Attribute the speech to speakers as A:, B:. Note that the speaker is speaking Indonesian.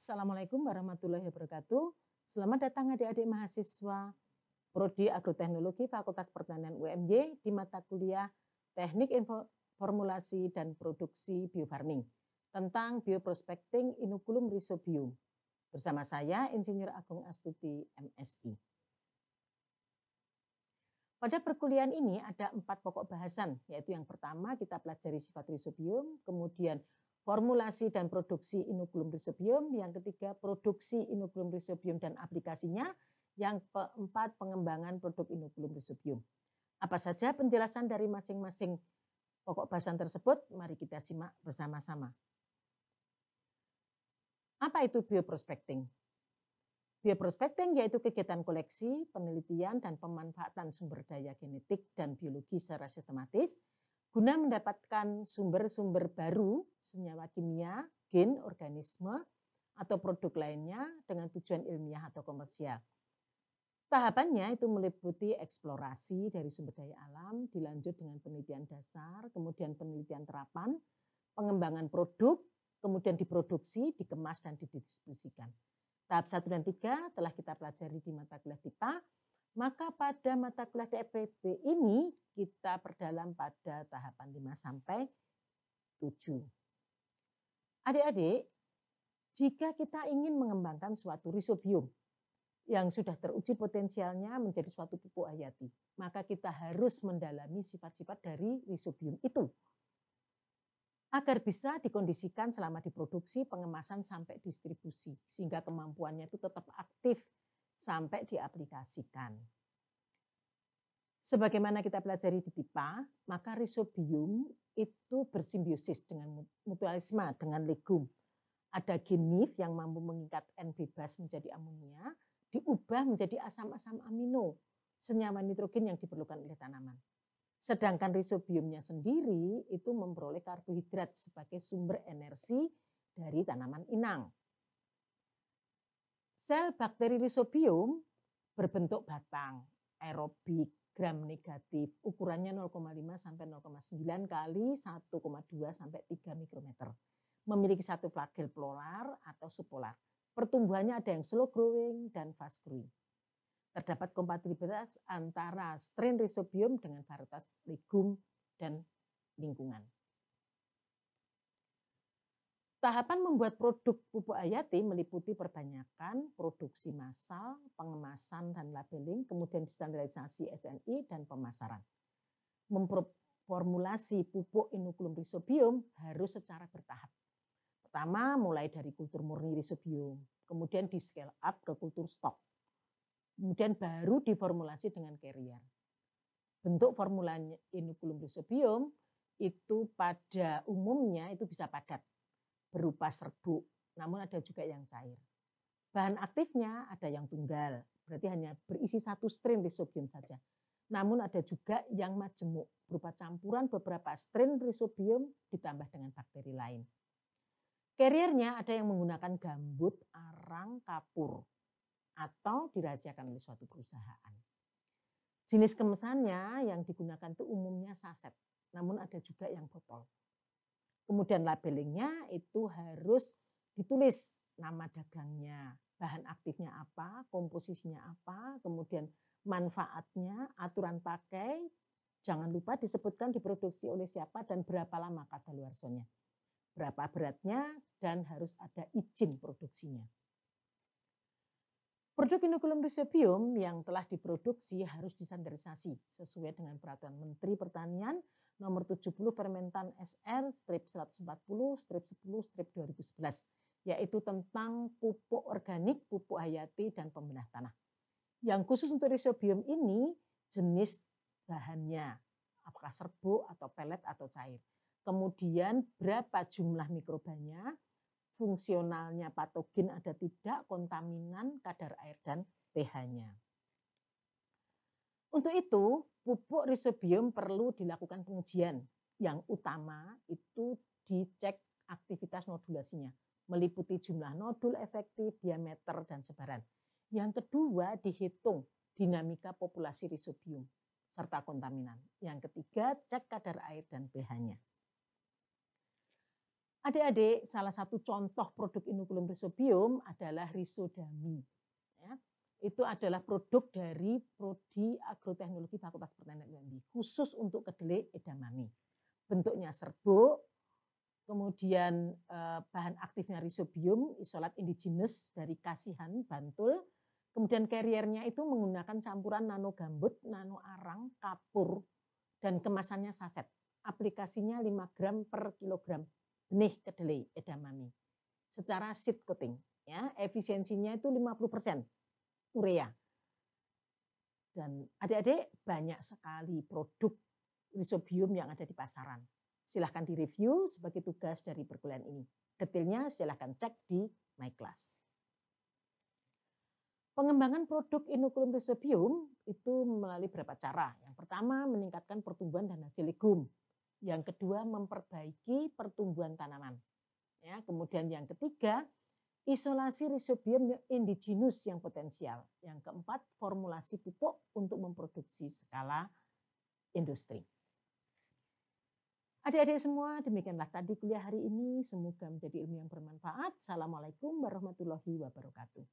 A: Assalamualaikum warahmatullahi wabarakatuh. Selamat datang adik-adik mahasiswa Prodi Agroteknologi Fakultas Pertanian UMY di mata kuliah Teknik Formulasi dan Produksi Biofarming tentang Bioprospecting Inoculum Rhizobium. Bersama saya Insinyur Agung Astuti, MSI. Pada perkuliahan ini ada 4 pokok bahasan, yaitu yang pertama kita pelajari sifat rhizobium, kemudian formulasi dan produksi inokulum rhizobium, yang ketiga produksi inokulum rhizobium dan aplikasinya, yang keempat pengembangan produk inokulum rhizobium. Apa saja penjelasan dari masing-masing pokok bahasan tersebut? Mari kita simak bersama-sama. Apa itu bioprospecting? Bioprospecting yaitu kegiatan koleksi, penelitian, dan pemanfaatan sumber daya genetik dan biologi secara sistematis guna mendapatkan sumber-sumber baru, senyawa kimia, gen, organisme, atau produk lainnya dengan tujuan ilmiah atau komersial. Tahapannya itu meliputi eksplorasi dari sumber daya alam, dilanjut dengan penelitian dasar, kemudian penelitian terapan, pengembangan produk, kemudian diproduksi, dikemas, dan didistribusikan. Tahap 1 dan 3 telah kita pelajari di mata kuliah TIPA, maka pada mata kuliah TFPB ini kita perdalam pada tahapan 5 sampai 7. Adik-adik, jika kita ingin mengembangkan suatu rhizobium yang sudah teruji potensialnya menjadi suatu pupuk hayati, maka kita harus mendalami sifat-sifat dari rhizobium itu agar bisa dikondisikan selama diproduksi, pengemasan, sampai distribusi. Sehingga kemampuannya itu tetap aktif sampai diaplikasikan. Sebagaimana kita pelajari di TIPA, maka rhizobium itu bersimbiosis dengan mutualisme dengan legum. Ada genif yang mampu mengikat N bebas menjadi amonia, diubah menjadi asam-asam amino, senyawa nitrogen yang diperlukan oleh tanaman. Sedangkan rhizobiumnya sendiri itu memperoleh karbohidrat sebagai sumber energi dari tanaman inang. Sel bakteri rhizobium berbentuk batang, aerobik, gram negatif, ukurannya 0,5 sampai 0,9 kali 1,2 sampai 3 mikrometer. Memiliki satu flagel polar atau subpolar. Pertumbuhannya ada yang slow growing dan fast growing. Terdapat kompatibilitas antara strain rhizobium dengan varietas legum dan lingkungan. Tahapan membuat produk pupuk hayati meliputi perbanyakan, produksi massal, pengemasan dan labeling, kemudian standarisasi SNI dan pemasaran. Memformulasi pupuk inokulum rhizobium harus secara bertahap. Pertama mulai dari kultur murni rhizobium, kemudian di scale up ke kultur stok. Kemudian baru diformulasi dengan carrier. Bentuk formulanya inokulum rhizobium itu pada umumnya itu bisa padat, berupa serbuk, namun ada juga yang cair. Bahan aktifnya ada yang tunggal, berarti hanya berisi satu strain rhizobium saja. Namun ada juga yang majemuk, berupa campuran beberapa strain rhizobium ditambah dengan bakteri lain. Carriernya ada yang menggunakan gambut, arang, kapur, atau dirahasiakan oleh suatu perusahaan. Jenis kemasannya yang digunakan itu umumnya saset, namun ada juga yang botol. Kemudian labelingnya itu harus ditulis nama dagangnya, bahan aktifnya apa, komposisinya apa, kemudian manfaatnya, aturan pakai, jangan lupa disebutkan diproduksi oleh siapa dan berapa lama kadaluarsanya, berapa beratnya, dan harus ada izin produksinya. Produk inokulum rhizobium yang telah diproduksi harus distandarisasi sesuai dengan Peraturan Menteri Pertanian Nomor 70 Permentan SR strip 140 strip 10 strip 2011, yaitu tentang pupuk organik, pupuk hayati, dan pembenah tanah. Yang khusus untuk rhizobium ini jenis bahannya, apakah serbuk atau pelet atau cair. Kemudian berapa jumlah mikrobanya, fungsionalnya patogen ada tidak, kontaminan, kadar air, dan pH-nya. Untuk itu, pupuk rhizobium perlu dilakukan pengujian. Yang utama itu dicek aktivitas nodulasinya, meliputi jumlah nodul efektif, diameter, dan sebaran. Yang kedua, dihitung dinamika populasi rhizobium serta kontaminan. Yang ketiga, cek kadar air dan pH-nya. Adik-adik, salah satu contoh produk inokulum rhizobium adalah Rhizodami. Ya, itu adalah produk dari Prodi Agroteknologi Fakultas Pertanian UNB, khusus untuk kedelai edamame. Bentuknya serbuk, kemudian bahan aktifnya rhizobium, isolat indigenous dari Kasihan, Bantul. Kemudian carriernya itu menggunakan campuran nano gambut, nano arang, kapur, dan kemasannya saset. Aplikasinya 5 gram per kilogram benih kedelai edamame. Secara seed coating, ya, efisiensinya itu 50% urea. Dan adik-adik banyak sekali produk rhizobium yang ada di pasaran. Silahkan direview sebagai tugas dari perkuliahan ini. Detailnya silahkan cek di My Class. Pengembangan produk inokulum rhizobium itu melalui beberapa cara. Yang pertama, meningkatkan pertumbuhan dan hasil legum. Yang kedua, memperbaiki pertumbuhan tanaman. Ya, kemudian yang ketiga, isolasi rhizobium indigenous yang potensial. Yang keempat, formulasi pupuk untuk memproduksi skala industri. Adik-adik semua, demikianlah tadi kuliah hari ini. Semoga menjadi ilmu yang bermanfaat. Assalamualaikum warahmatullahi wabarakatuh.